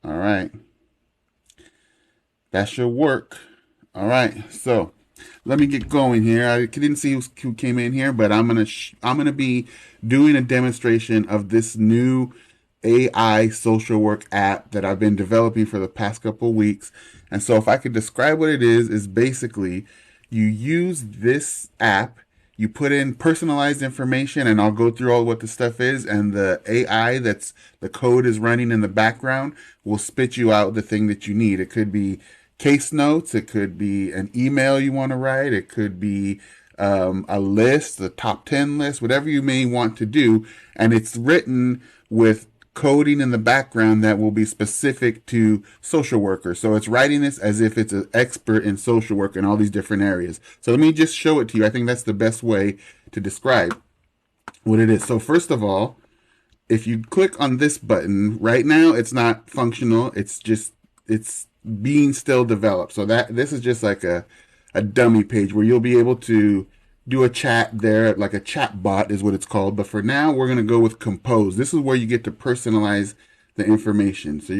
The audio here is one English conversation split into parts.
All right. That should work. All right. So let me get going here. I didn't see who came in here, but I'm gonna be doing a demonstration of this new AI social work app that I've been developing for the past couple of weeks. And so if I could describe what it is basically you use this app, you put in personalized information, and I'll go through all what the stuff is, and the AI that's the code is running in the background will spit you out the thing that you need. It could be case notes, it could be an email you want to write, it could be a list, a top 10 list, whatever you may want to do. And it's written with coding in the background that will be specific to social workers. So it's writing this as if it's an expert in social work in all these different areas. So let me just show it to you. I think that's the best way to describe what it is. So first of all, if you click on this button, right now it's not functional. It's being still developed. So that this is just like a dummy page where you'll be able to do a chat there, like a chat bot is what it's called. But for now, we're going to go with compose. This is where you get to personalize the information. So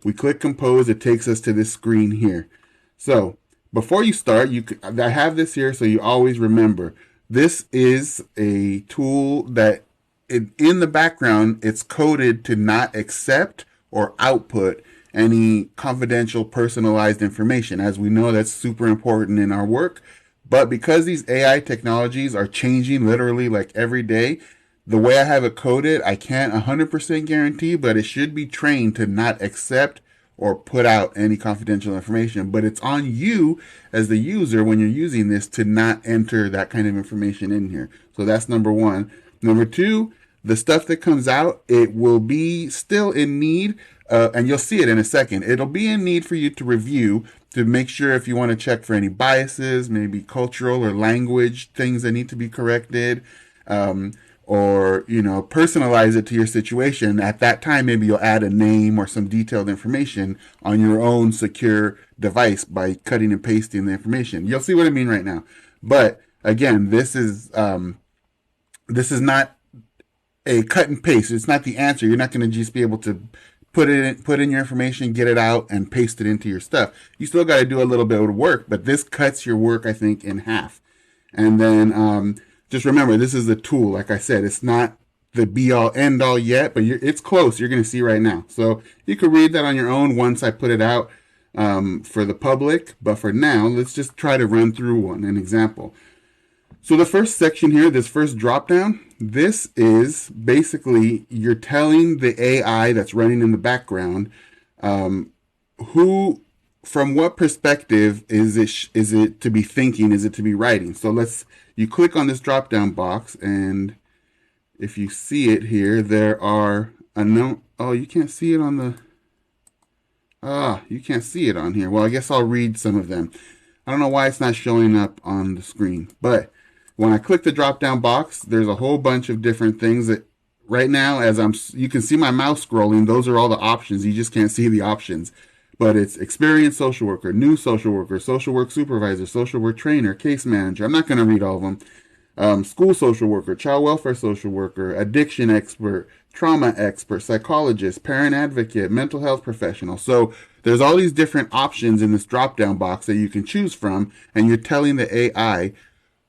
we click compose. It takes us to this screen here. So before you start, I have this here so you always remember. This is a tool that in the background, it's coded to not accept or output any confidential personalized information. As we know, that's super important in our work. But because these AI technologies are changing literally like every day, the way I have it coded, I can't 100% guarantee, but it should be trained to not accept or put out any confidential information. But it's on you as the user when you're using this to not enter that kind of information in here. So that's number one. Number two, the stuff that comes out, it will be still in need, and you'll see it in a second. It'll be in need for you to review to make sure if you want to check for any biases, maybe cultural or language things that need to be corrected, or personalize it to your situation. At that time, maybe you'll add a name or some detailed information on your own secure device by cutting and pasting the information. You'll see what I mean right now. But again, this is not a cut and paste. It's not the answer. You're not going to just be able to put in your information, get it out, and paste it into your stuff. You still got to do a little bit of work, but this cuts your work, I think, in half. And then just remember, this is a tool. Like I said, it's not the be all end all yet, but it's close. You're going to see right now. So you can read that on your own once I put it out for the public. But for now, let's just try to run through an example. So the first section here, this first drop down, this is basically you're telling the AI that's running in the background who, from what perspective is it to be thinking, is it to be writing. So you click on this drop down box, and if you see it here, there are you can't see it on you can't see it on here. Well, I guess I'll read some of them. I don't know why it's not showing up on the screen, but when I click the drop down box, there's a whole bunch of different things that right now, you can see my mouse scrolling. Those are all the options. You just can't see the options, but it's experienced social worker, new social worker, social work supervisor, social work trainer, case manager. I'm not going to read all of them. School social worker, child welfare social worker, addiction expert, trauma expert, psychologist, parent advocate, mental health professional. So there's all these different options in this drop down box that you can choose from, and you're telling the AI,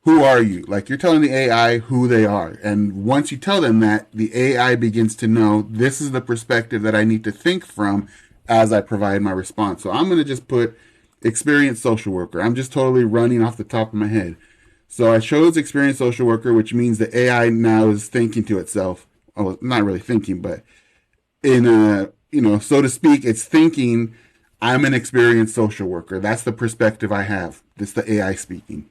who are you? Like, you're telling the AI who they are. And once you tell them that, the AI begins to know this is the perspective that I need to think from as I provide my response. So I'm going to just put experienced social worker. I'm just totally running off the top of my head. So I chose experienced social worker, which means the AI now is thinking to itself. Oh, not really thinking, but so to speak, it's thinking I'm an experienced social worker. That's the perspective I have. This is the AI speaking.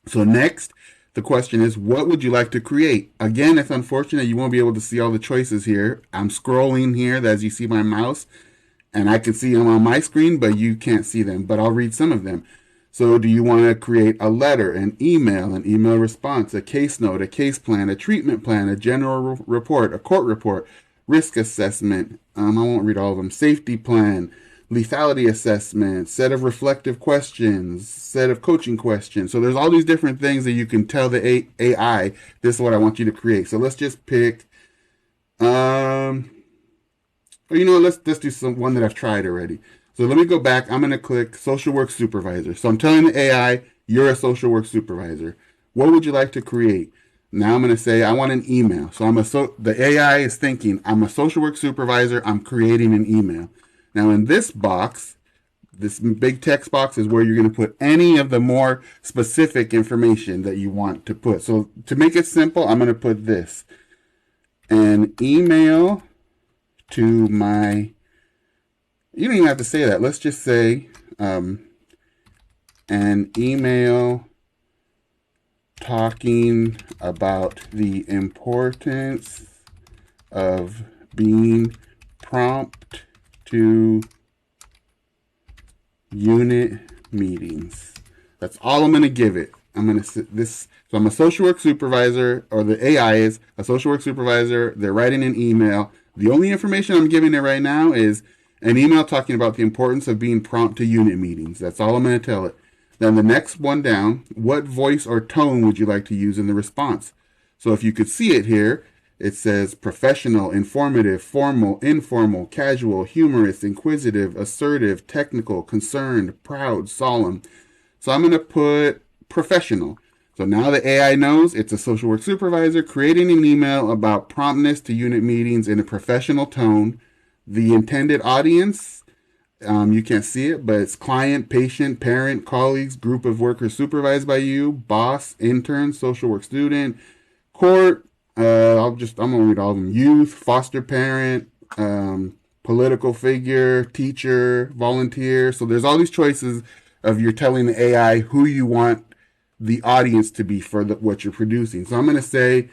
So next, the question is, what would you like to create? Again, it's unfortunate you won't be able to see all the choices here. I'm scrolling here as you see my mouse, and I can see them on my screen, but you can't see them. But I'll read some of them. So do you want to create a letter, an email response, a case note, a case plan, a treatment plan, a general report, a court report, risk assessment? I won't read all of them. Safety plan, lethality assessment, set of reflective questions, set of coaching questions. So there's all these different things that you can tell the AI, this is what I want you to create. So let's just pick Or you know what, let's do some one that I've tried already. So let me go back. I'm going to click social work supervisor. So I'm telling the AI, you're a social work supervisor. What would you like to create? Now I'm going to say I want an email. So the AI is thinking I'm a social work supervisor. I'm creating an email. Now in this box, this big text box is where you're going to put any of the more specific information that you want to put. So to make it simple, I'm going to put this: an email to my, you don't even have to say that. Let's just say an email talking about the importance of being prompt to unit meetings. That's all I'm going to give it. I'm going to this. So I'm a social work supervisor, or the AI is a social work supervisor. They're writing an email. The only information I'm giving it right now is an email talking about the importance of being prompt to unit meetings. That's all I'm going to tell it. Then the next one down, what voice or tone would you like to use in the response? So if you could see it here, it says professional, informative, formal, informal, casual, humorous, inquisitive, assertive, technical, concerned, proud, solemn. So I'm going to put professional. So now the AI knows it's a social work supervisor creating an email about promptness to unit meetings in a professional tone. The intended audience, you can't see it, but it's client, patient, parent, colleagues, group of workers supervised by you, boss, intern, social work student, court. I'm gonna read all of them: youth, foster parent, political figure, teacher, volunteer. So there's all these choices of you're telling the AI who you want the audience to be for what you're producing. So I'm going to say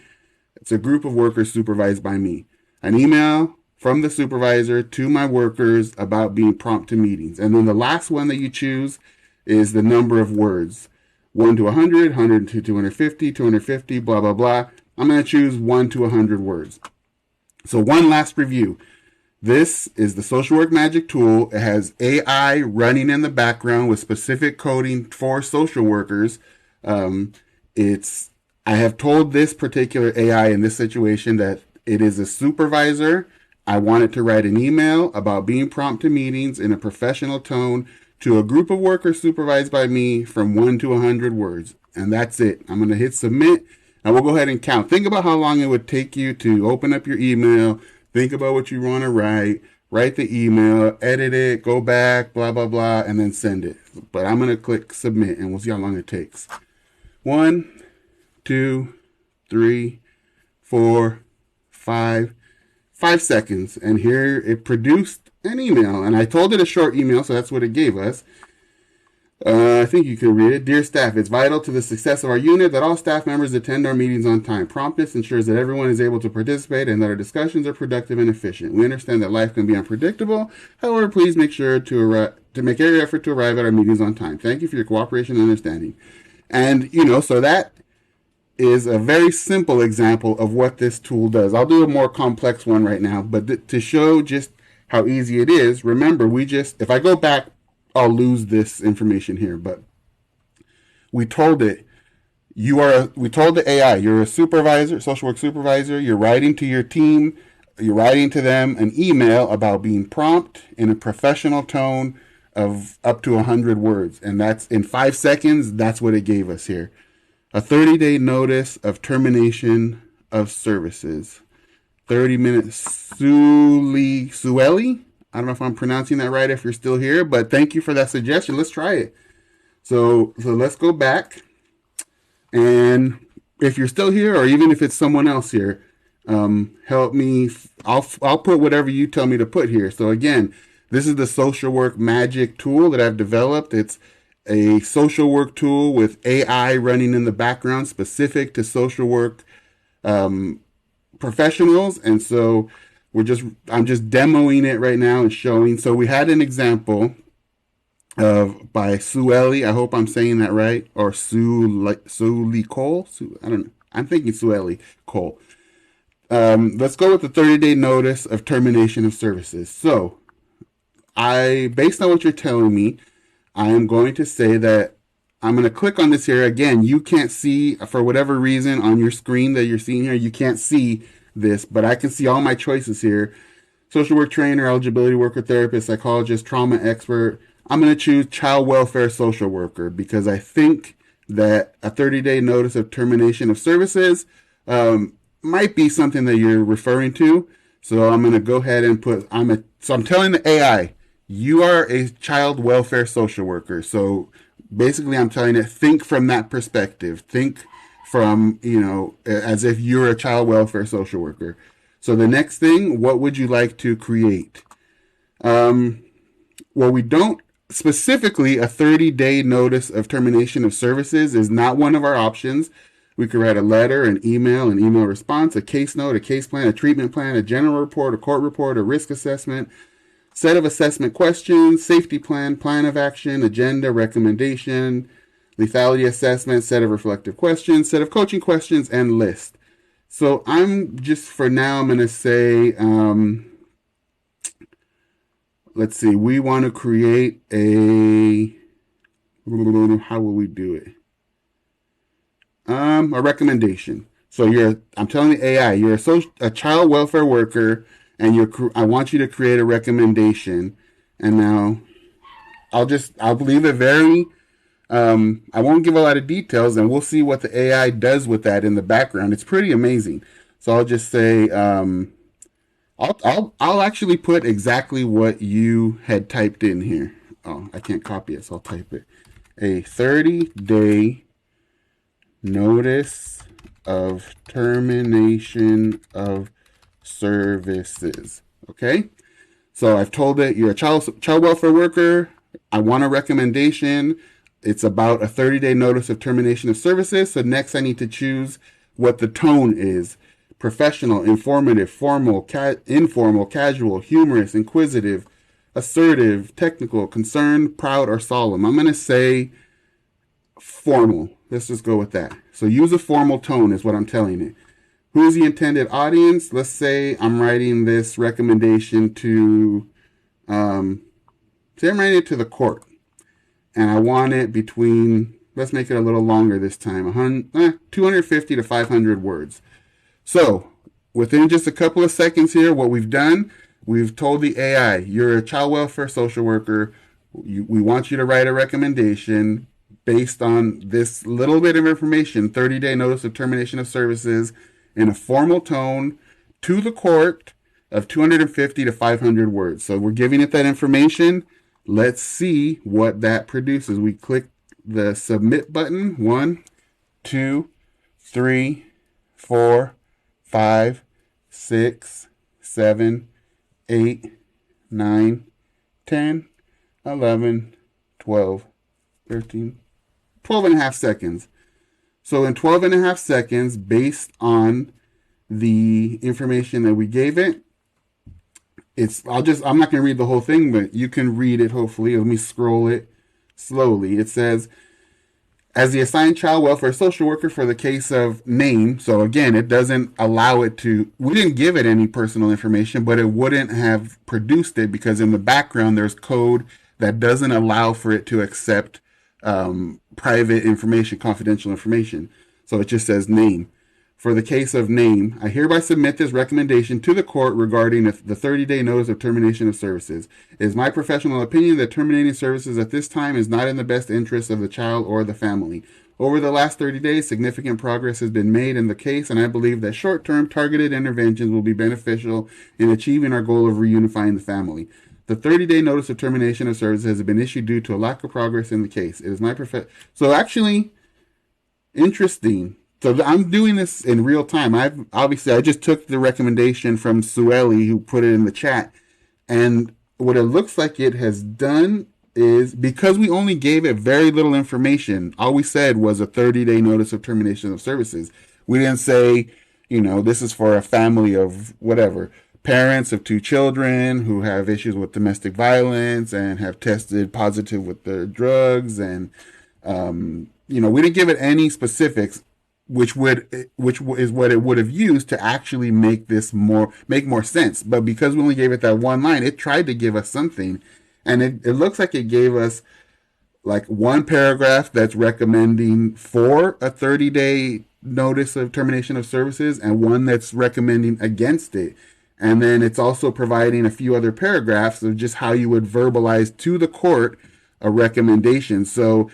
it's a group of workers supervised by me. An email from the supervisor to my workers about being prompt to meetings. And then the last one that you choose is the number of words. 1 to 100, 100 to 250, 250, blah, blah, blah. I'm going to choose 1 to 100 words. So one last review. This is the Social Work Magic tool. It has AI running in the background with specific coding for social workers. I have told this particular AI in this situation that it is a supervisor. I want it to write an email about being prompt to meetings in a professional tone to a group of workers supervised by me from 1 to 100 words. And that's it. I'm going to hit submit, and we'll go ahead and count. Think about how long it would take you to open up your email. Think about what you want to write the email, edit it, go back, blah, blah, blah, and then send it. But I'm going to click submit, and we'll see how long it takes. 1, 2, 3, 4, 5 seconds. And here it produced an email. And I told it a short email, so that's what it gave us. I think you can read it. Dear staff, it's vital to the success of our unit that all staff members attend our meetings on time. Promptness ensures that everyone is able to participate and that our discussions are productive and efficient. We understand that life can be unpredictable. However, please make sure to make every effort to arrive at our meetings on time. Thank you for your cooperation and understanding. And, so that is a very simple example of what this tool does. I'll do a more complex one right now, but to show just how easy it is, remember, if I go back, I'll lose this information here, but we told it, we told the AI, you're a supervisor, social work supervisor, you're writing to your team, you're writing to them an email about being prompt in a professional tone of up to 100 words. And that's in 5 seconds, that's what it gave us here. A 30-day notice of termination of services. 30 minutes. Sueli? I don't know if I'm pronouncing that right if you're still here, but thank you for that suggestion. Let's try it. So let's go back. And if you're still here, or even if it's someone else here, help me. I'll put whatever you tell me to put here. So again, this is the Social Work Magic tool that I've developed. It's a social work tool with AI running in the background specific to social work professionals. And so I'm just demoing it right now and showing. So we had an example by Sueli. I hope I'm saying that right. Or Sueli Cole. I don't know. I'm thinking Sueli Cole. Let's go with the 30-day notice of termination of services. So based on what you're telling me, I am going to say that I'm going to click on this here. Again, you can't see, for whatever reason, on your screen that you're seeing here, you can't see this, but I can see all my choices here. social work trainer, eligibility worker, therapist, psychologist, trauma expert. I'm going to choose child welfare social worker because I think that a 30-day notice of termination of services might be something that you're referring to. So I'm going to go ahead and so I'm telling the AI, you are a child welfare social worker. So basically I'm telling it, think from that perspective. Think from, as if you're a child welfare social worker. So the next thing, what would you like to create? Well, we don't specifically, a 30-day notice of termination of services is not one of our options. We could write a letter, an email response, a case note, a case plan, a treatment plan, a general report, a court report, a risk assessment, set of assessment questions, safety plan, plan of action, agenda, recommendation, lethality assessment, set of reflective questions, set of coaching questions, and list. So for now, I'm going to say, let's see, we want to create how will we do it? A recommendation. So I'm telling the AI, you're a child welfare worker, and I want you to create a recommendation. And now I'll leave it very, I won't give a lot of details, and we'll see what the AI does with that in the background. It's pretty amazing. So I'll just say, I'll actually put exactly what you had typed in here. Oh, I can't copy it, so I'll type it. A 30-day notice of termination of services. Okay? So I've told it you're a child welfare worker. I want a recommendation. It's about a 30-day notice of termination of services. So next I need to choose what the tone is. Professional, informative, formal, informal, casual, humorous, inquisitive, assertive, technical, concerned, proud, or solemn. I'm going to say formal. Let's just go with that. So use a formal tone is what I'm telling it. Who is the intended audience? Let's say I'm writing this recommendation to, I'm writing it to the court. And I want it between, let's make it a little longer this time, 250 to 500 words. So within just a couple of seconds here, what we've done, we've told the AI, you're a child welfare social worker. We want you to write a recommendation based on this little bit of information, 30-day notice of termination of services in a formal tone to the court of 250 to 500 words. So we're giving it that information. Let's see what that produces. We click the submit button. 1, 2, 3, 4, 5, 6, 7, 8, 9, 10, 11, 12, 13, 12 and a half seconds. So in 12 and a half seconds, based on the information that we gave it, I'm not going to read the whole thing, but you can read it hopefully. Let me scroll it slowly. It says, as the assigned child welfare social worker for the case of name, so again, it doesn't allow it to, we didn't give it any personal information, but it wouldn't have produced it because in the background there's code that doesn't allow for it to accept private information, confidential information. So it just says name. For the case of name, I hereby submit this recommendation to the court regarding the 30-day notice of termination of services. It is my professional opinion that terminating services at this time is not in the best interest of the child or the family. Over the last 30 days, significant progress has been made in the case, and I believe that short-term targeted interventions will be beneficial in achieving our goal of reunifying the family. The 30-day notice of termination of services has been issued due to a lack of progress in the case. It is my So actually, interesting. So I'm doing this in real time. I just took the recommendation from Sueli, who put it in the chat. And what it looks like it has done is, because we only gave it very little information, all we said was a 30-day notice of termination of services. We didn't say, this is for a family of whatever, parents of 2 children who have issues with domestic violence and have tested positive with their drugs. And, we didn't give it any specifics, which is what it would have used to actually make more sense. But because we only gave it that one line, it tried to give us something. And it looks like it gave us like one paragraph that's recommending for a 30-day notice of termination of services and one that's recommending against it. And then it's also providing a few other paragraphs of just how you would verbalize to the court a recommendation. So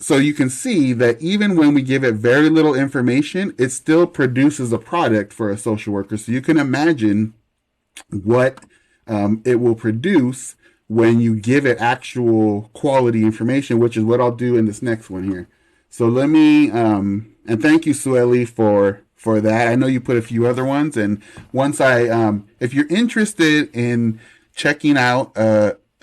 you can see that even when we give it very little information, it still produces a product for a social worker. So you can imagine what it will produce when you give it actual quality information, which is what I'll do in this next one here. So let me and thank you, Sueli, for that. I know you put a few other ones, and once if you're interested in checking out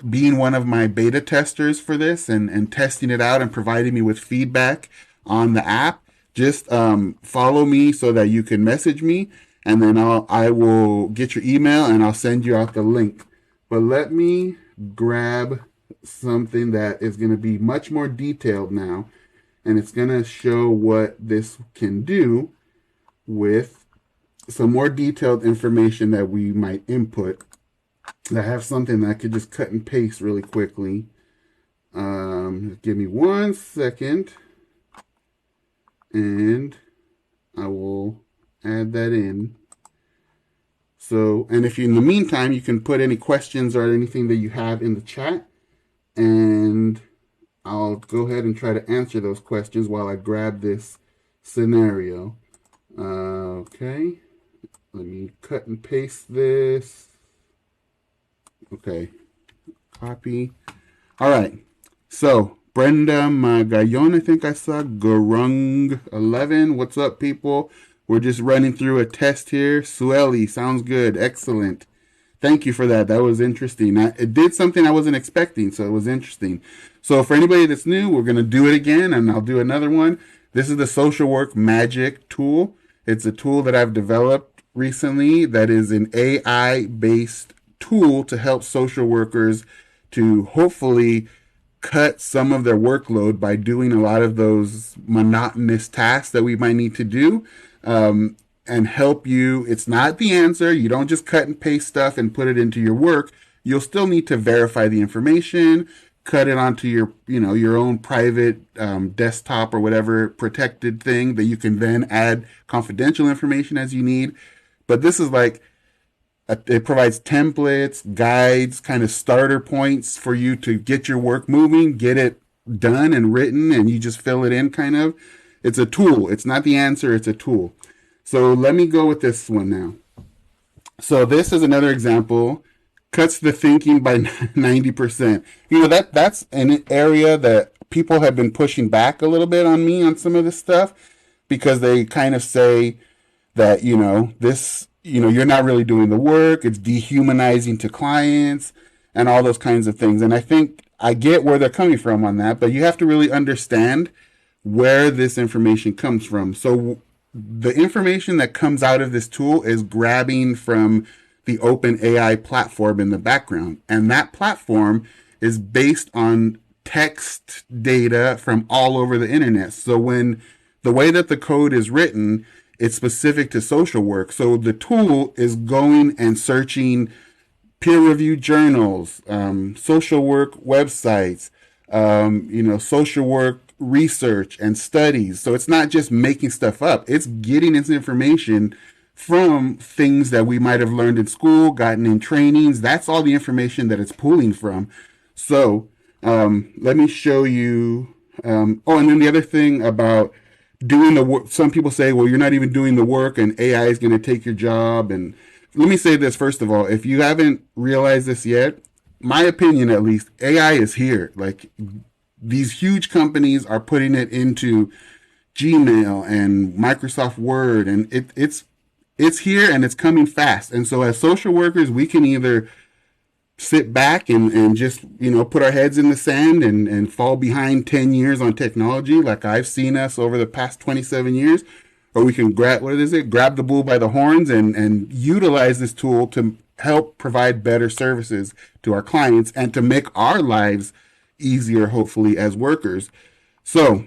being one of my beta testers for this and testing it out and providing me with feedback on the app, just follow me so that you can message me, and then I will get your email and I'll send you out the link. But let me grab something that is going to be much more detailed now, and it's going to show what this can do with some more detailed information that we might input. I have something that I could just cut and paste really quickly. Give me 1 second, and I will add that in. So, and if you, in the meantime, you can put any questions or anything that you have in the chat, and I'll go ahead and try to answer those questions while I grab this scenario. Okay, let me cut and paste this. Okay, copy. All right, so Brenda Magayon, I think I saw, Gurung 11. What's up, people? We're just running through a test here. Sueli, sounds good. Excellent. Thank you for that. That was interesting. It did something I wasn't expecting, so it was interesting. So for anybody that's new, we're going to do it again, and I'll do another one. This is the Social Work Magic tool. It's a tool that I've developed recently that is an AI-based tool to help social workers to hopefully cut some of their workload by doing a lot of those monotonous tasks that we might need to do, and help you. It's not the answer. You don't just cut and paste stuff and put it into your work. You'll still need to verify the information, cut it onto your, your own private desktop or whatever protected thing that you can then add confidential information as you need. But this is like, it provides templates, guides, kind of starter points for you to get your work moving, get it done and written, and you just fill it in kind of. It's a tool. It's not the answer. It's a tool. So let me go with this one now. So this is another example. Cuts the thinking by 90%. That's an area that people have been pushing back a little bit on me on some of this stuff, because they kind of say that, you're not really doing the work. It's dehumanizing to clients and all those kinds of things. And I think I get where they're coming from on that, but you have to really understand where this information comes from. So the information that comes out of this tool is grabbing from the open AI platform in the background. And that platform is based on text data from all over the internet. So when the way that the code is written, it's specific to social work. So the tool is going and searching peer-reviewed journals, social work websites, social work research and studies. So it's not just making stuff up. It's getting its information from things that we might have learned in school, gotten in trainings. That's all the information that it's pulling from. So let me show you. And then the other thing about doing the work, some people say, well, you're not even doing the work and AI is going to take your job. And let me say this, first of all, if you haven't realized this yet, my opinion at least, AI is here. Like, these huge companies are putting it into Gmail and Microsoft Word, and it's here and it's coming fast. And so as social workers, we can either sit back and just, put our heads in the sand and fall behind 10 years on technology, like I've seen us over the past 27 years, or we can grab the bull by the horns and utilize this tool to help provide better services to our clients and to make our lives easier, hopefully, as workers. So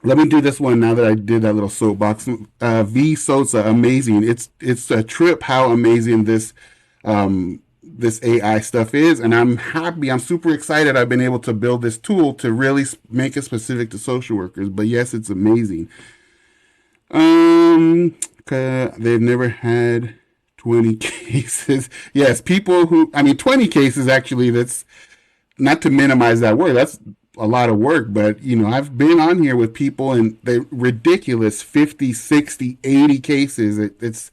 let me do this one now that I did that little soapbox. V Sosa, amazing. It's a trip how amazing this AI stuff is, and I'm happy. I'm super excited. I've been able to build this tool to really make it specific to social workers. But yes, it's amazing. They've never had 20 cases. Yes, people who, I mean, 20 cases actually, that's not to minimize that work. That's a lot of work, but I've been on here with people and they ridiculous 50, 60, 80 cases. It's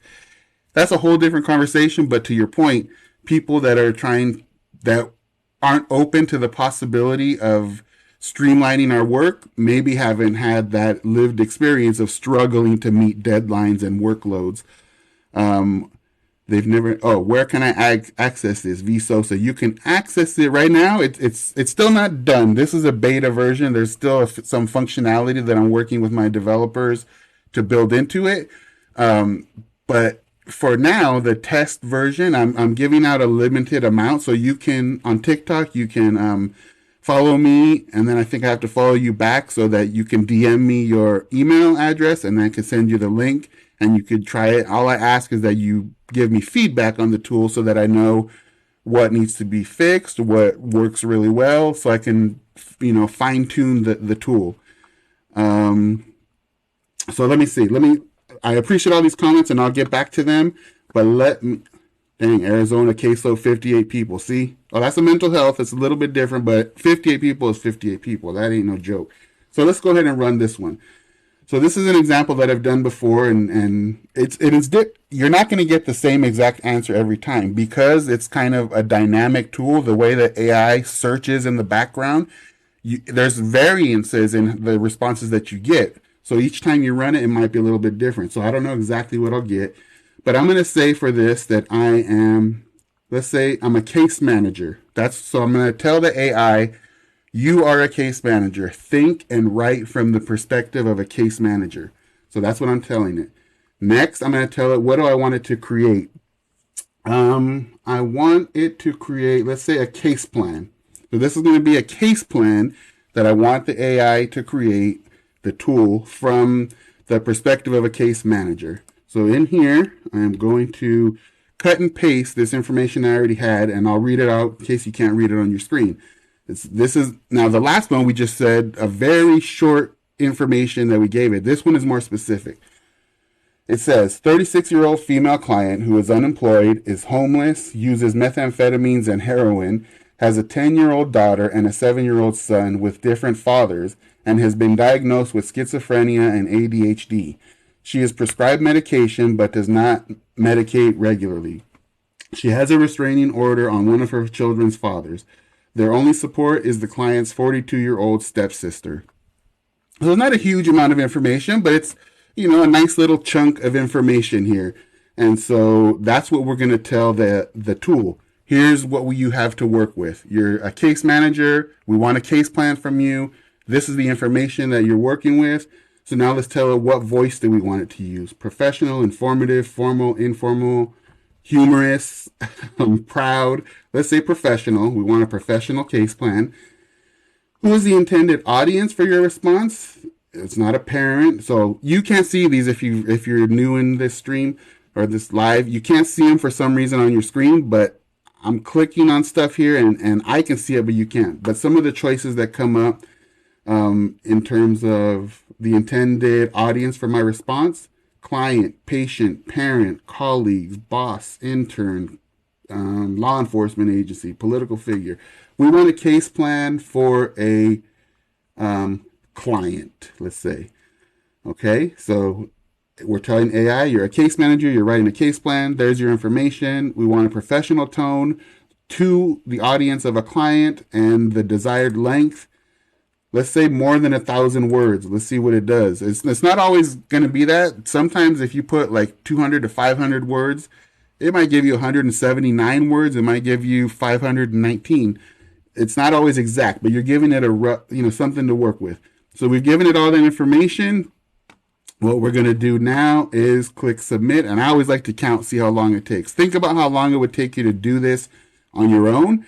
that's a whole different conversation, but to your point, people that are trying that aren't open to the possibility of streamlining our work maybe haven't had that lived experience of struggling to meet deadlines and workloads. Um, They've never. Oh, where can I access this? Vsosa. You can access it right now. It's still not done. This is a beta version. There's still some functionality that I'm working with my developers to build into it. But for now, the test version, I'm giving out a limited amount, so you can on TikTok you can follow me, and then I think I have to follow you back so that you can DM me your email address, and then I can send you the link, and you could try it. All I ask is that you give me feedback on the tool so that I know what needs to be fixed, what works really well, so I can fine tune the tool. Um, so let me see. I appreciate all these comments, and I'll get back to them. But let me. Dang, Arizona caseload 58 people. See? Oh, that's a mental health. It's a little bit different, but 58 people is 58 people. That ain't no joke. So let's go ahead and run this one. So this is an example that I've done before, and you're not going to get the same exact answer every time because it's kind of a dynamic tool. The way that AI searches in the background, there's variances in the responses that you get. So each time you run it, it might be a little bit different. So I don't know exactly what I'll get, but I'm going to say for this that let's say I'm a case manager. So I'm going to tell the AI, you are a case manager. Think and write from the perspective of a case manager. So that's what I'm telling it. Next, I'm going to tell it, what do I want it to create? I want it to create, let's say, a case plan. So this is going to be a case plan that I want the AI to create, the tool, from the perspective of a case manager. So in here, I'm going to cut and paste this information I already had, and I'll read it out in case you can't read it on your screen. This is now the last one we just said a very short information that we gave it. This one is more specific. It says 36-year-old female client who is unemployed, is homeless, uses methamphetamines and heroin, has a 10-year-old daughter and a 7-year-old son with different fathers, and has been diagnosed with schizophrenia and ADHD. She is prescribed medication but does not medicate regularly. She has a restraining order on one of her children's fathers. Their only support is the client's 42-year-old stepsister. So it's not a huge amount of information, but it's, a nice little chunk of information here. And so that's what we're going to tell the tool. Here's what you have to work with. You're a case manager. We want a case plan from you. This is the information that you're working with. So now let's tell it what voice do we want it to use. Professional, informative, formal, informal, humorous, proud. Let's say professional. We want a professional case plan. Who is the intended audience for your response? It's not a parent. So you can't see these if you're new in this stream or this live. You can't see them for some reason on your screen, but I'm clicking on stuff here and I can see it, but you can't. But some of the choices that come up in terms of the intended audience for my response: client, patient, parent, colleagues, boss, intern, law enforcement agency, political figure. We want a case plan for a client, let's say. Okay, so we're telling AI, you're a case manager, you're writing a case plan, there's your information. We want a professional tone to the audience of a client and the desired length. Let's say more than 1,000 words. Let's see what it does. It's not always going to be that. Sometimes if you put like 200 to 500 words, it might give you 179 words. It might give you 519. It's not always exact, but you're giving it something to work with. So we've given it all that information. What we're going to do now is click submit. And I always like to count, see how long it takes. Think about how long it would take you to do this on your own.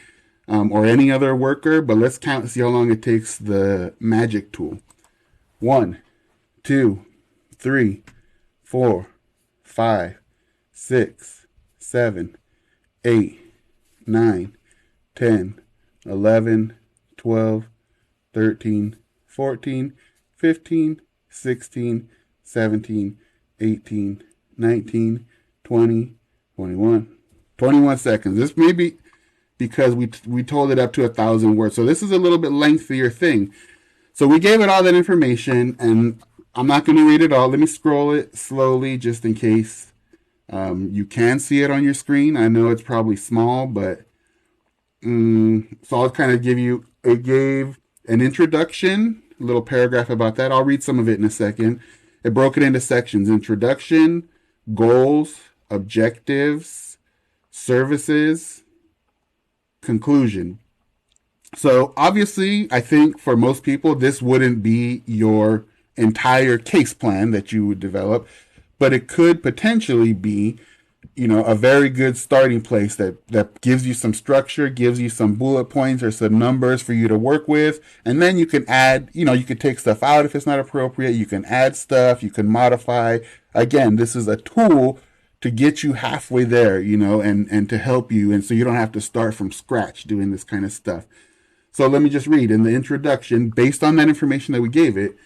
Or any other worker, but let's count and see how long it takes the magic tool. 1, 2, 3, 4, 5, 6, 7, 8, 9, 10, 11, 12, 13, 14, 15, 16, 17, 18, 19, 20, 21. 21 seconds. This may be because we told it up to 1,000 words. So this is a little bit lengthier thing. So we gave it all that information, and I'm not going to read it all. Let me scroll it slowly just in case you can see it on your screen. I know it's probably small, but so I'll kind of give you, it gave an introduction, a little paragraph about that. I'll read some of it in a second. It broke it into sections: introduction, goals, objectives, services, conclusion. So obviously, I think for most people, this wouldn't be your entire case plan that you would develop, but it could potentially be, a very good starting place that gives you some structure, gives you some bullet points or some numbers for you to work with. And then you can add, you can take stuff out if it's not appropriate. You can add stuff, you can modify. Again, this is a tool to get you halfway there, and to help you. And so you don't have to start from scratch doing this kind of stuff. So let me just read in the introduction, based on that information that we gave it,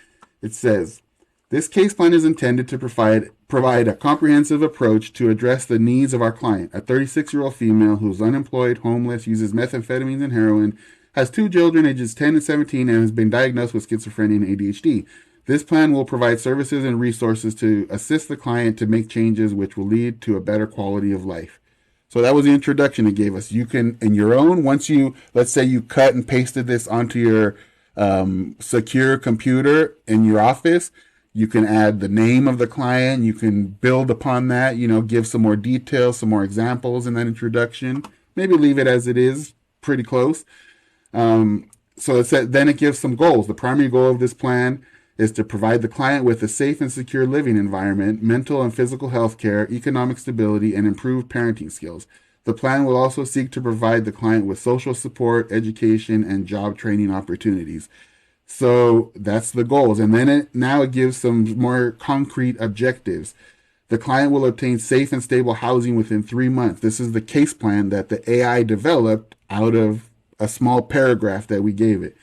it says, this case plan is intended to provide a comprehensive approach to address the needs of our client, a 36-year-old female who is unemployed, homeless, uses methamphetamines and heroin, has 2 children ages 10 and 17, and has been diagnosed with schizophrenia and ADHD. This plan will provide services and resources to assist the client to make changes which will lead to a better quality of life. So that was the introduction it gave us. You can, in your own, once you, let's say you cut and pasted this onto your secure computer in your office, you can add the name of the client. You can build upon that, give some more details, some more examples in that introduction. Maybe leave it as it is, pretty close. So it said, then it gives some goals. The primary goal of this plan is to provide the client with a safe and secure living environment, mental and physical health care, economic stability, and improved parenting skills. The plan will also seek to provide the client with social support, education, and job training opportunities. So that's the goals. And then now it gives some more concrete objectives. The client will obtain safe and stable housing within 3 months. This is the case plan that the AI developed out of a small paragraph that we gave it.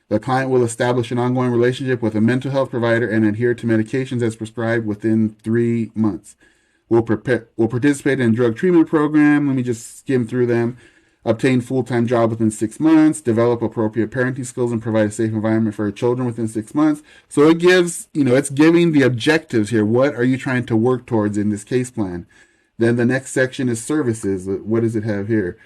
The client will establish an ongoing relationship with a mental health provider and adhere to medications as prescribed within 3 months. Will participate in a drug treatment program. Let me just skim through them. Obtain full-time job within 6 months. Develop appropriate parenting skills and provide a safe environment for children within 6 months. So it gives, it's giving the objectives here. What are you trying to work towards in this case plan? Then the next section is services. What does it have here?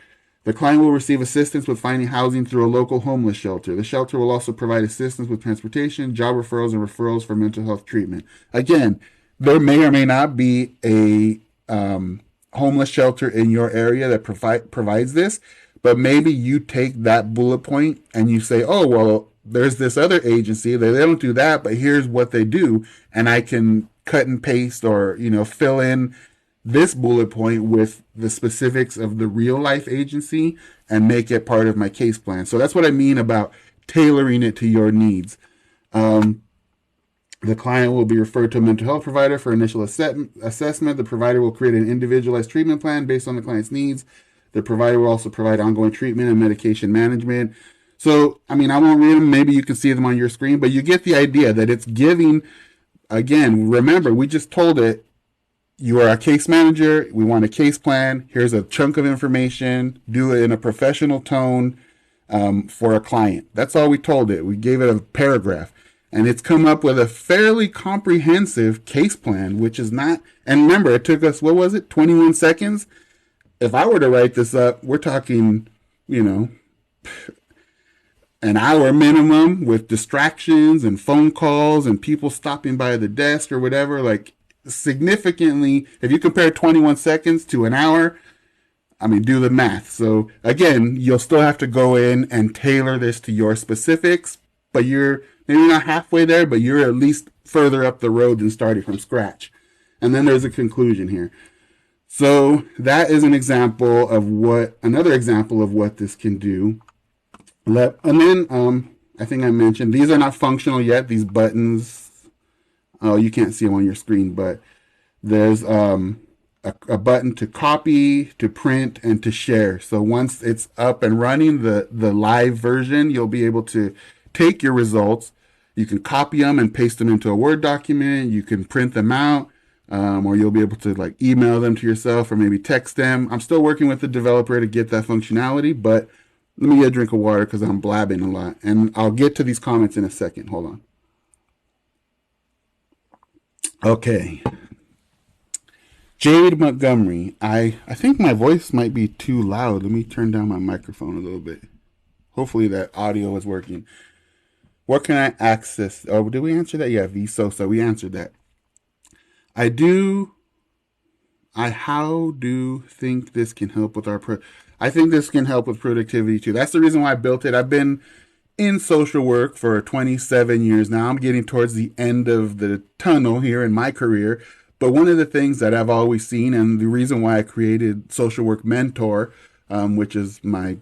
The client will receive assistance with finding housing through a local homeless shelter. The shelter will also provide assistance with transportation, job referrals, and referrals for mental health treatment. Again, there may or may not be a homeless shelter in your area that provides this, but maybe you take that bullet point and you say, oh, well, there's this other agency. They don't do that, but here's what they do. And I can cut and paste or, fill in this bullet point with the specifics of the real life agency and make it part of my case plan. So that's what I mean about tailoring it to your needs. The client will be referred to a mental health provider for initial assessment. The provider will create an individualized treatment plan based on the client's needs. The provider will also provide ongoing treatment and medication management. So, I won't read them. Maybe you can see them on your screen, but you get the idea that it's giving, again, remember, we just told it, you are a case manager. We want a case plan. Here's a chunk of information. Do it in a professional tone for a client. That's all we told it. We gave it a paragraph. And it's come up with a fairly comprehensive case plan, which is not, and remember, it took us, 21 seconds? If I were to write this up, we're talking, an hour minimum with distractions and phone calls and people stopping by the desk or whatever. Like, significantly, if you compare 21 seconds to an hour, do the math. So again, you'll still have to go in and tailor this to your specifics, but you're maybe not halfway there, but you're at least further up the road than starting from scratch. And then there's a conclusion here. So that is another example of what this can do. And then I think I mentioned these are not functional yet. These buttons, you can't see them on your screen, but there's a button to copy, to print, and to share. So once it's up and running, the live version, you'll be able to take your results. You can copy them and paste them into a Word document. You can print them out. or you'll be able to like email them to yourself or maybe text them. I'm still working with the developer to get that functionality, but let me get a drink of water because I'm blabbing a lot. And I'll get to these comments in a second. Hold on. Okay. Jade Montgomery. I think my voice might be too loud. Let me turn down my microphone a little bit. Hopefully that audio is working. What can I access? Oh, did we answer that? Yeah, vSosa. We answered that. I do. I how do think this can help with I think this can help with productivity too. That's the reason why I built it. I've been in social work for 27 years now. I'm getting towards the end of the tunnel here in my career. But one of the things that I've always seen, and the reason why I created Social Work Mentor, which is my,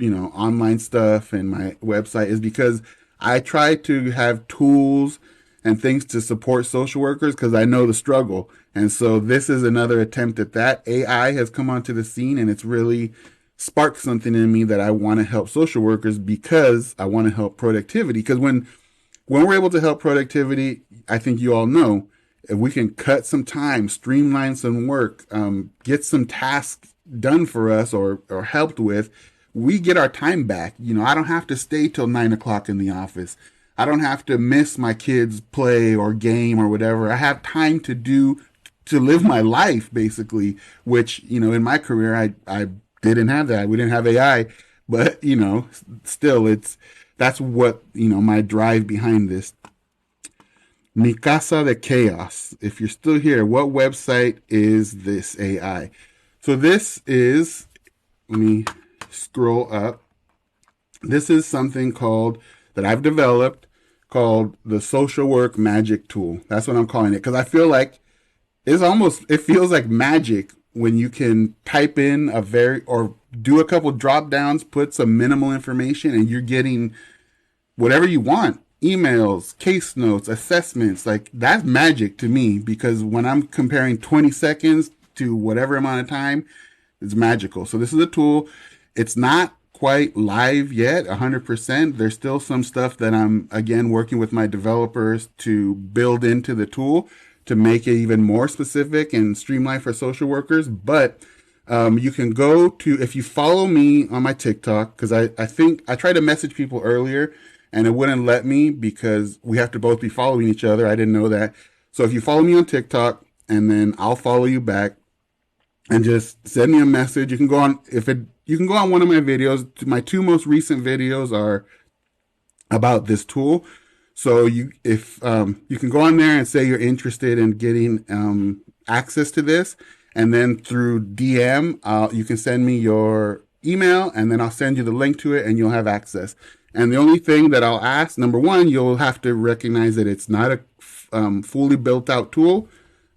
online stuff and my website, is because I try to have tools and things to support social workers because I know the struggle. And so this is another attempt at that. AI has come onto the scene and it's really sparked something in me that I want to help social workers because I want to help productivity. Because when we're able to help productivity, I think you all know, if we can cut some time, streamline some work, get some tasks done for us or helped with, we get our time back. I don't have to stay till 9 o'clock in the office. I don't have to miss my kids' play or game or whatever. I have time to live my life basically, which, in my career, I didn't have that. We didn't have AI, but, still that's what, my drive behind this. Mi Casa de Chaos. If you're still here, what website is this AI? So this is, let me scroll up. This is something that I've developed called the Social Work Magic Tool. That's what I'm calling it because I feel like it feels like magic when you can type in or do a couple drop downs, put some minimal information, and you're getting whatever you want. Emails, case notes, assessments, like that's magic to me because when I'm comparing 20 seconds to whatever amount of time, it's magical. So this is a tool. It's not quite live yet, 100%. There's still some stuff that I'm, again, working with my developers to build into the tool to make it even more specific and streamlined for social workers. But you can go to, if you follow me on my TikTok, because I think I tried to message people earlier and it wouldn't let me because we have to both be following each other. I didn't know that. So if you follow me on TikTok and then I'll follow you back and just send me a message. You can go on, you can go on one of my videos. My two most recent videos are about this tool. So you can go on there and say you're interested in getting access to this, and then through DM, you can send me your email, and then I'll send you the link to it, and you'll have access. And the only thing that I'll ask, number one, you'll have to recognize that it's not a fully built out tool,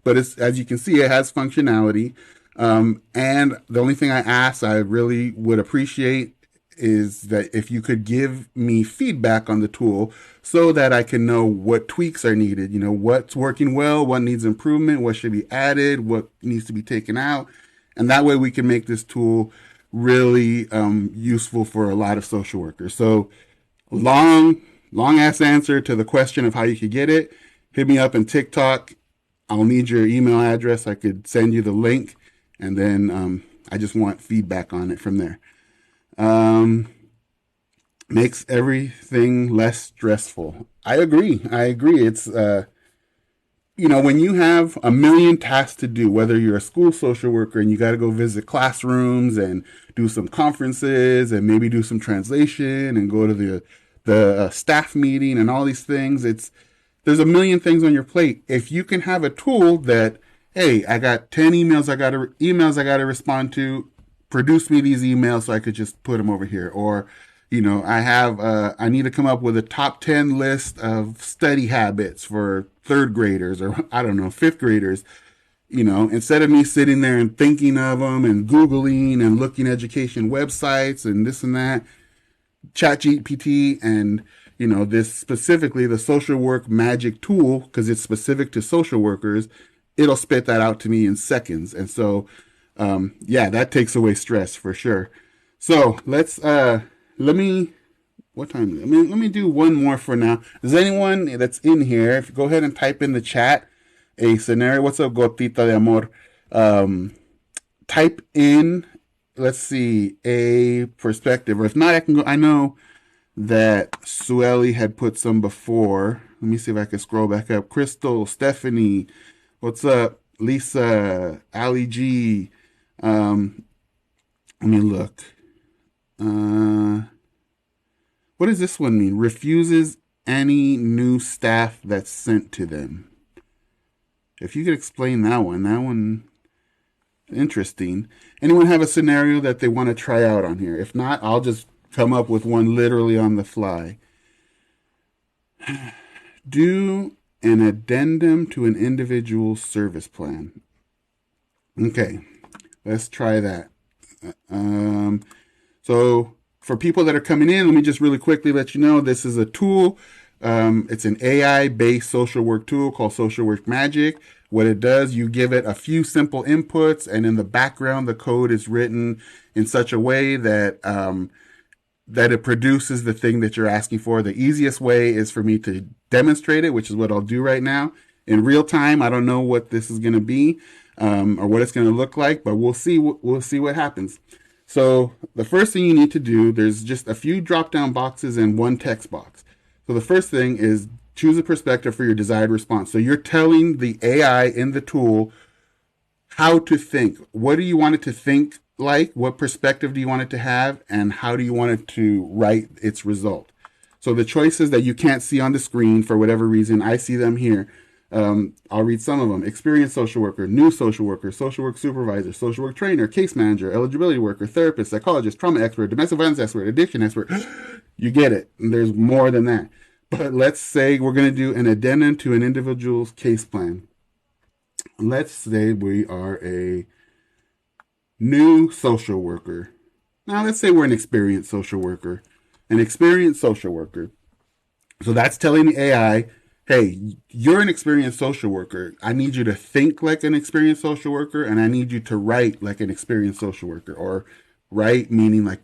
but as you can see, it has functionality. And the only thing I really would appreciate is that if you could give me feedback on the tool so that I can know what tweaks are needed, what's working well, what needs improvement, what should be added, what needs to be taken out. And that way we can make this tool really useful for a lot of social workers. So long ass answer to the question of how you could get it. Hit me up in TikTok. I'll need your email address. I could send you the link. And then I just want feedback on it from there. Makes everything less stressful. I agree. It's, when you have a million tasks to do, whether you're a school social worker and you got to go visit classrooms and do some conferences and maybe do some translation and go to the staff meeting and all these things, there's a million things on your plate. If you can have a tool that, hey, I got 10 emails I got to respond to. Produce me these emails so I could just put them over here. Or, I need to come up with a top 10 list of study habits for third graders or I don't know, fifth graders. Instead of me sitting there and thinking of them and Googling and looking education websites and this and that, ChatGPT and, this specifically the social work magic tool, because it's specific to social workers, it'll spit that out to me in seconds. And so, that takes away stress for sure. So what time is it? Let me do one more for now. Is anyone that's in here, if you go ahead and type in the chat, a scenario. What's up, Gotita de Amor? Um, Type in, let's see, a perspective. Or if not, I can go. I know that Sueli had put some before. Let me see if I can scroll back up. Crystal, Stephanie, what's up? Lisa, Ali G. Um, Let me look. Uh, what does this one mean? Refuses any new staff that's sent to them. If you could explain that one, interesting. Anyone have a scenario that they want to try out on here? If not, I'll just come up with one literally on the fly. Do an addendum to an individual service plan. Okay, let's try that. Um, so for people that are coming in, let me just really quickly let you know this is a tool. It's an AI based social work tool called Social Work Magic. What it does, you give it a few simple inputs, and in the background, the code is written in such a way that that it produces the thing that you're asking for. The easiest way is for me to demonstrate it, which is what I'll do right now in real time. I don't know what this is going to be or what it's going to look like, but we'll see. We'll see what happens. So the first thing you need to do, there's just a few drop-down boxes and one text box. So the first thing is choose a perspective for your desired response. So you're telling the AI in the tool how to think. What do you want it to think like? What perspective do you want it to have? And how do you want it to write its result? So the choices that you can't see on the screen for whatever reason, I see them here. I'll read some of them. Experienced social worker, new social worker, social work supervisor, social work trainer, case manager, eligibility worker, therapist, psychologist, trauma expert, domestic violence expert, addiction expert. You get it. There's more than that. But let's say we're going to do an addendum to an individual's case plan. Let's say we are a new social worker. Now, let's say we're an experienced social worker. An experienced social worker. So that's telling the AI, hey, you're an experienced social worker. I need you to think like an experienced social worker, and I need you to write like an experienced social worker. Or write meaning like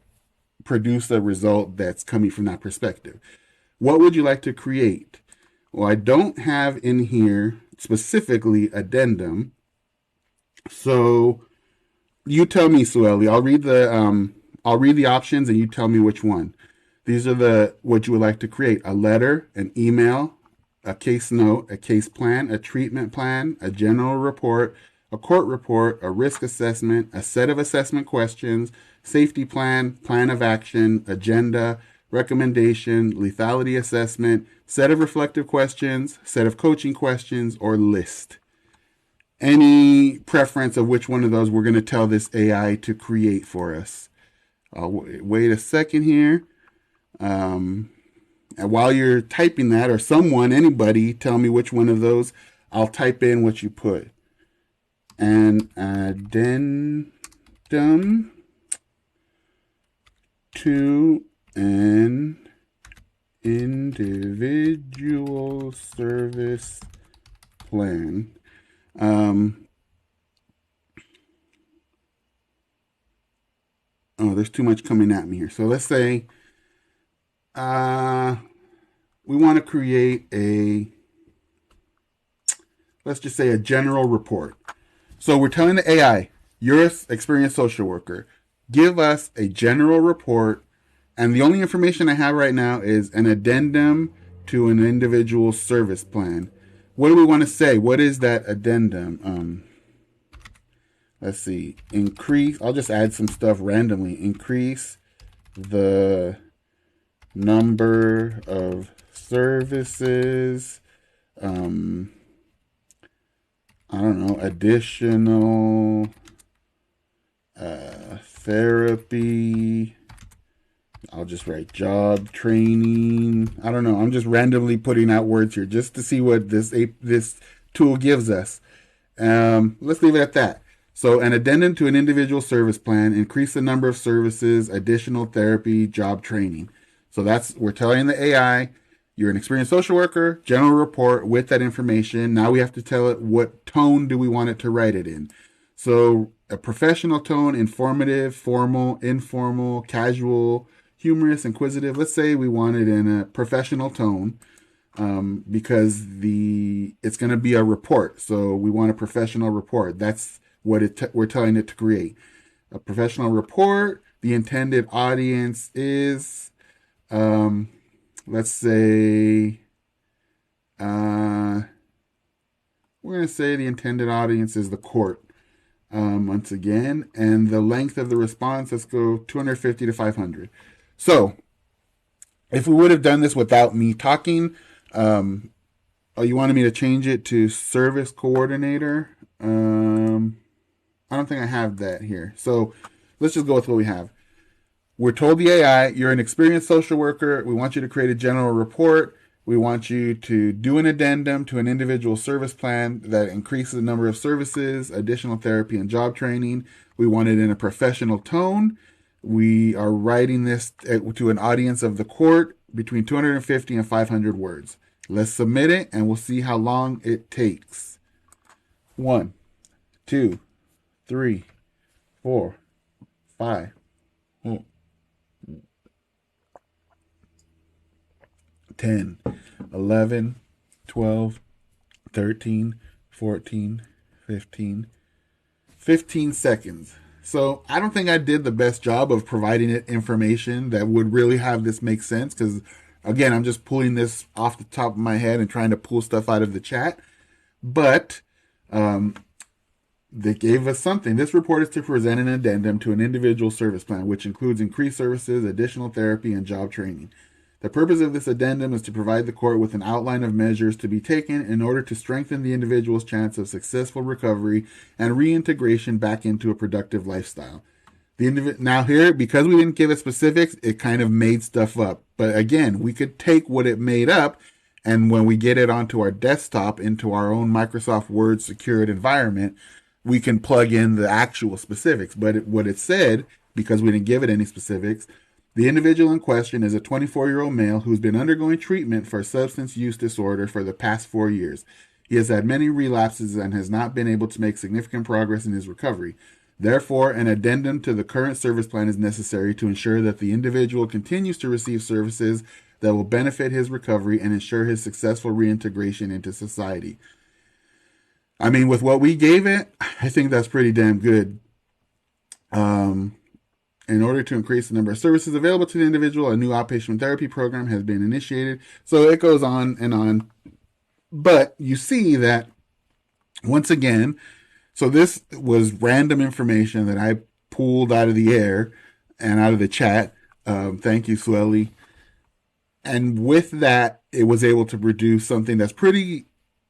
produce a result that's coming from that perspective. What would you like to create? Well, I don't have in here specifically addendum. So you tell me, Sueli. I'll read the options and you tell me which one. These are the what you would like to create: a letter, an email, a case note, a case plan, a treatment plan, a general report, a court report, a risk assessment, a set of assessment questions, safety plan, plan of action, agenda, recommendation, lethality assessment, set of reflective questions, set of coaching questions, or list. Any preference of which one of those we're going to tell this AI to create for us? I'll wait a second here. And while you're typing that, or someone, anybody, tell me which one of those, I'll type in what you put. An addendum to an individual service plan. Oh, there's too much coming at me here. So let's say we want to create let's just say a general report. So we're telling the AI, you're an experienced social worker. Give us a general report. And the only information I have right now is an addendum to an individual service plan. What do we want to say? What is that addendum? Let's see. Increase. I'll just add some stuff randomly. Increase the number of services. I don't know. Additional therapy. I'll just write job training. I don't know. I'm just randomly putting out words here just to see what this tool gives us. Let's leave it at that. So an addendum to an individual service plan, increase the number of services, additional therapy, job training. So we're telling the AI, you're an experienced social worker, general report with that information. Now we have to tell it what tone do we want it to write it in. So a professional tone, informative, formal, informal, casual, humorous, inquisitive. Let's say we want it in a professional tone. because it's going to be a report. So we want a professional report. That's what we're telling it to create. A professional report. The intended audience is, um, let's say, we're going to say the intended audience is the court. Once again, and the length of the response, let's go 250 to 500. So if we would have done this without me talking, oh, you wanted me to change it to service coordinator. I don't think I have that here. So let's just go with what we have. We're told the AI, you're an experienced social worker. We want you to create a general report. We want you to do an addendum to an individual service plan that increases the number of services, additional therapy, and job training. We want it in a professional tone. We are writing this to an audience of the court between 250 and 500 words. Let's submit it and we'll see how long it takes. 1, 2, 3, 4, 5. 10, 11, 12, 13, 14, 15, 15 seconds. So I don't think I did the best job of providing it information that would really have this make sense because, again, I'm just pulling this off the top of my head and trying to pull stuff out of the chat. But they gave us something. This report is to present an addendum to an individual service plan, which includes increased services, additional therapy, and job training. The purpose of this addendum is to provide the court with an outline of measures to be taken in order to strengthen the individual's chance of successful recovery and reintegration back into a productive lifestyle. Now here, because we didn't give it specifics, it kind of made stuff up. But again, we could take what it made up, and when we get it onto our desktop, into our own Microsoft Word secured environment, we can plug in the actual specifics. But what it said, because we didn't give it any specifics, the individual in question is a 24-year-old male who's been undergoing treatment for a substance use disorder for the past 4 years. He has had many relapses and has not been able to make significant progress in his recovery. Therefore, an addendum to the current service plan is necessary to ensure that the individual continues to receive services that will benefit his recovery and ensure his successful reintegration into society. I mean, with what we gave it, I think that's pretty damn good. In order to increase the number of services available to the individual, a new outpatient therapy program has been initiated. So it goes on and on. But you see that, once again, so this was random information that I pulled out of the air and out of the chat. Thank you, Swelly. And with that, it was able to produce something that's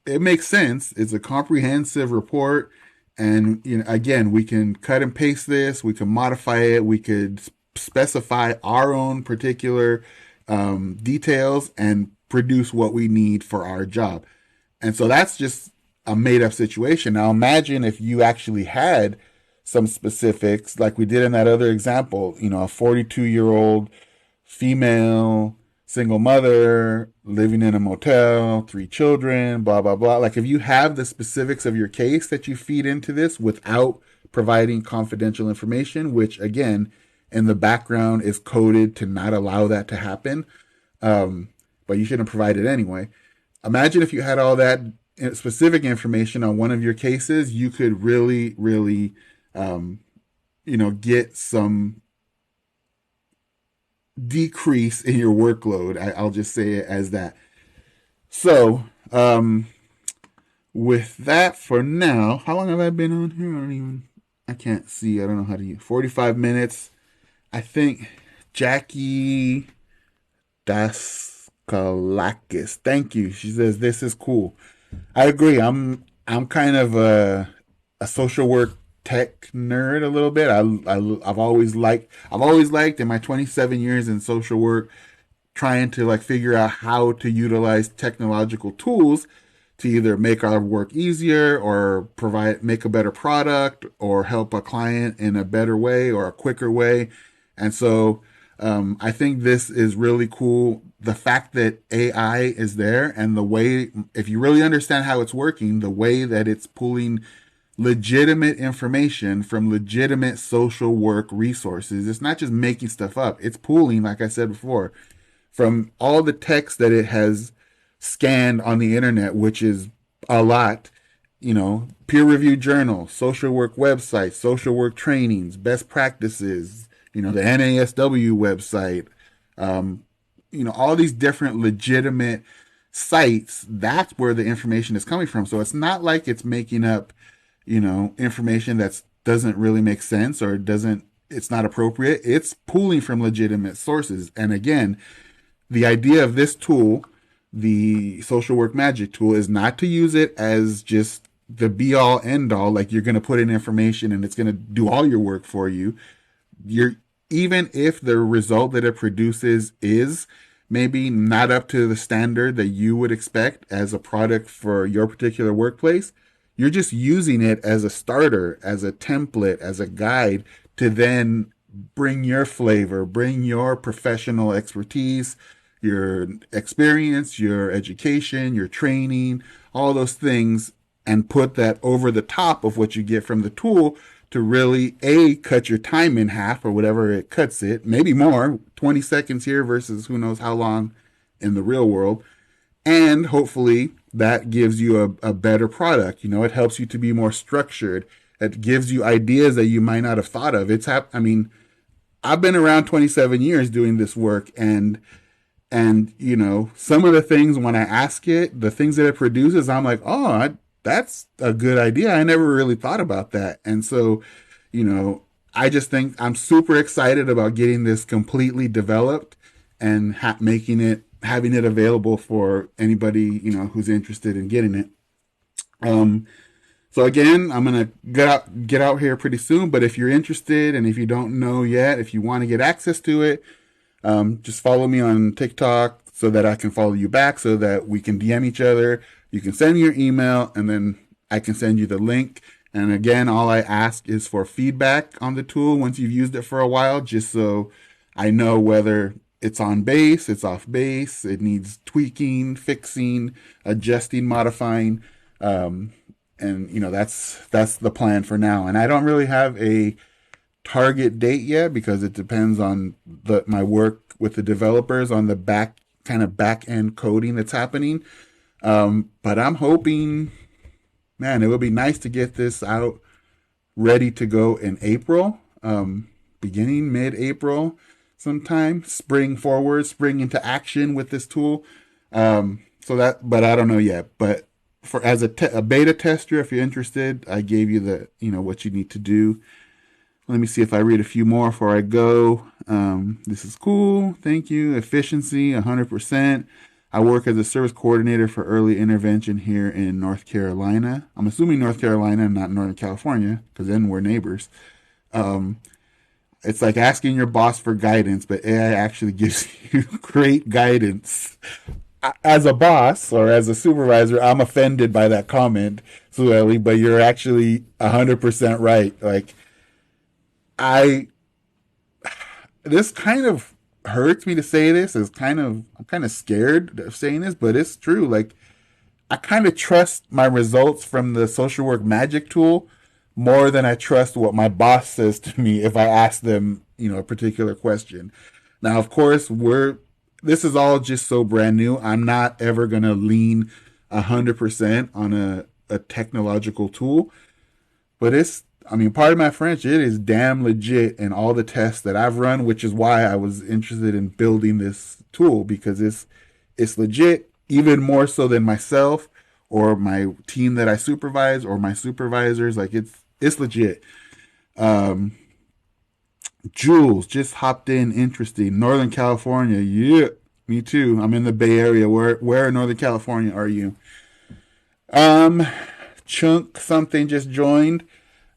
it makes sense. It's a comprehensive report. And again, we can cut and paste this. We can modify it. We could specify our own particular details and produce what we need for our job. And so that's just a made-up situation. Now imagine if you actually had some specifics, like we did in that other example. A 42-year-old female single mother living in a motel, 3 children, blah, blah, blah. Like if you have the specifics of your case that you feed into this without providing confidential information, which again, in the background is coded to not allow that to happen. But you shouldn't provide it anyway. Imagine if you had all that specific information on one of your cases, you could really, really, get some decrease in your workload. I'll just say it as that. So, with that for now, how long have I been on here? I can't see. I don't know how to use 45 minutes. I think Jackie Daskalakis. Thank you. She says this is cool. I agree. I'm kind of a social work tech nerd a little bit. I've always liked in my 27 years in social work trying to figure out how to utilize technological tools to either make our work easier or make a better product or help a client in a better way or a quicker way. And so I think this is really cool. The fact that AI is there and the way, if you really understand how it's working, the way that it's pulling legitimate information from legitimate social work resources. It's not just making stuff up. It's pulling, like I said before, from all the text that it has scanned on the internet, which is a lot. Peer-reviewed journals, social work websites, social work trainings, best practices, the NASW website, all these different legitimate sites. That's where the information is coming from. So it's not like it's making up, information that doesn't really make sense or doesn't, it's not appropriate. It's pulling from legitimate sources. And again, the idea of this tool, the social work magic tool, is not to use it as just the be all end all, like you're going to put in information and it's going to do all your work for you. You're Even if the result that it produces is maybe not up to the standard that you would expect as a product for your particular workplace, you're just using it as a starter, as a template, as a guide to then bring your flavor, bring your professional expertise, your experience, your education, your training, all those things, and put that over the top of what you get from the tool to really cut your time in half or whatever it cuts it, maybe more, 20 seconds here versus who knows how long in the real world. And hopefully that gives you a better product. It helps you to be more structured. It gives you ideas that you might not have thought of. I've been around 27 years doing this work, and some of the things when I ask it, the things that it produces, I'm like, oh, that's a good idea. I never really thought about that. And so, I just think I'm super excited about getting this completely developed and having it available for anybody, who's interested in getting it. So again, I'm gonna get out here pretty soon. But if you're interested, and if you don't know yet, if you want to get access to it, just follow me on TikTok so that I can follow you back, so that we can DM each other. You can send me your email, and then I can send you the link. And again, all I ask is for feedback on the tool once you've used it for a while, just so I know whether it's on base, it's off base, it needs tweaking, fixing, adjusting, modifying. And that's the plan for now. And I don't really have a target date yet, because it depends on my work with the developers on the back end coding that's happening. But I'm hoping, man, it would be nice to get this out ready to go in April, beginning mid-April sometime, spring into action with this tool. But I don't know yet. But as a beta tester, if you're interested, I gave you what you need to do. Let me see if I read a few more before I go. This is cool. Thank you. Efficiency, 100%. I work as a service coordinator for early intervention here in North Carolina. I'm assuming North Carolina and not Northern California, because then we're neighbors. It's like asking your boss for guidance, but AI actually gives you great guidance. As a boss or as a supervisor, I'm offended by that comment, Sueli, but you're actually 100% right. Like, this kind of hurts me to say this. I'm kind of scared of saying this, but it's true. Like, I kind of trust my results from the social work magic tool more than I trust what my boss says to me if I ask them, a particular question. Now, of course, this is all just so brand new. I'm not ever going to lean 100% on a technological tool, but pardon my French, it is damn legit in all the tests that I've run, which is why I was interested in building this tool, because it's legit, even more so than myself or my team that I supervise or my supervisors. Like, it's legit. Jules just hopped in. Interesting. Northern California. Yeah, me too. I'm in the Bay Area. Where in Northern California are you? Chunk something just joined.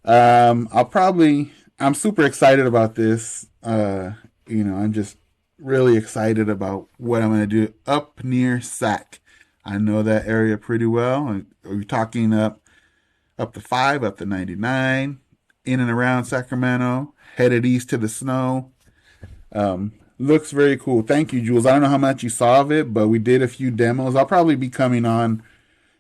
I'm super excited about this. I'm just really excited about what I'm going to do up near Sac. I know that area pretty well. We're talking up the 5, up the 99, in and around Sacramento, headed east to the snow. Looks very cool. Thank you, Jules. I don't know how much you saw of it, but we did a few demos. I'll probably be coming on,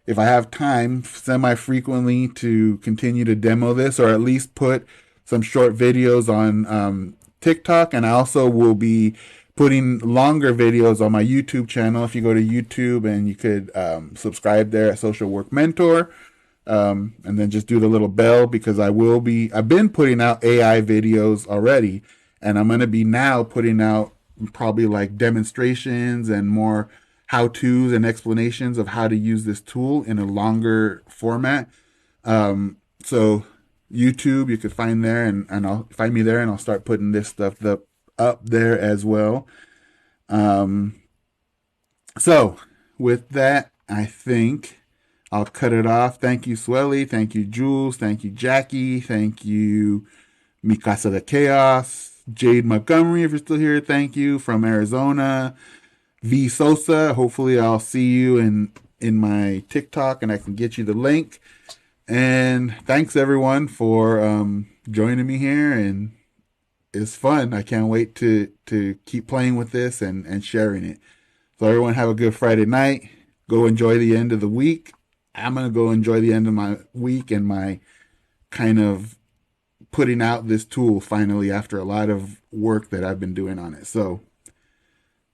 if I have time, semi-frequently to continue to demo this, or at least put some short videos on TikTok. And I also will be putting longer videos on my YouTube channel. If you go to YouTube and you could subscribe there at Social Work Mentor, and then just do the little bell, because I've been putting out AI videos already, and I'm going to be now putting out probably like demonstrations and more how-tos and explanations of how to use this tool in a longer format. So YouTube, you could find there, and I'll find me there, and I'll start putting this stuff up there as well. So with that, I think I'll cut it off. Thank you, Swelly. Thank you, Jules. Thank you, Jackie. Thank you, Mikasa the Chaos. Jade Montgomery, if you're still here, thank you. From Arizona. V Sosa, hopefully I'll see you in my TikTok and I can get you the link. And thanks everyone for joining me here, and it's fun. I can't wait to keep playing with this and sharing it. So everyone have a good Friday night. Go enjoy the end of the week. I'm going to go enjoy the end of my week and my kind of putting out this tool finally after a lot of work that I've been doing on it. So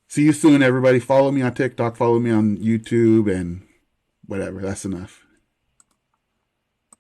see you soon, everybody. Follow me on TikTok, follow me on YouTube, and whatever. That's enough.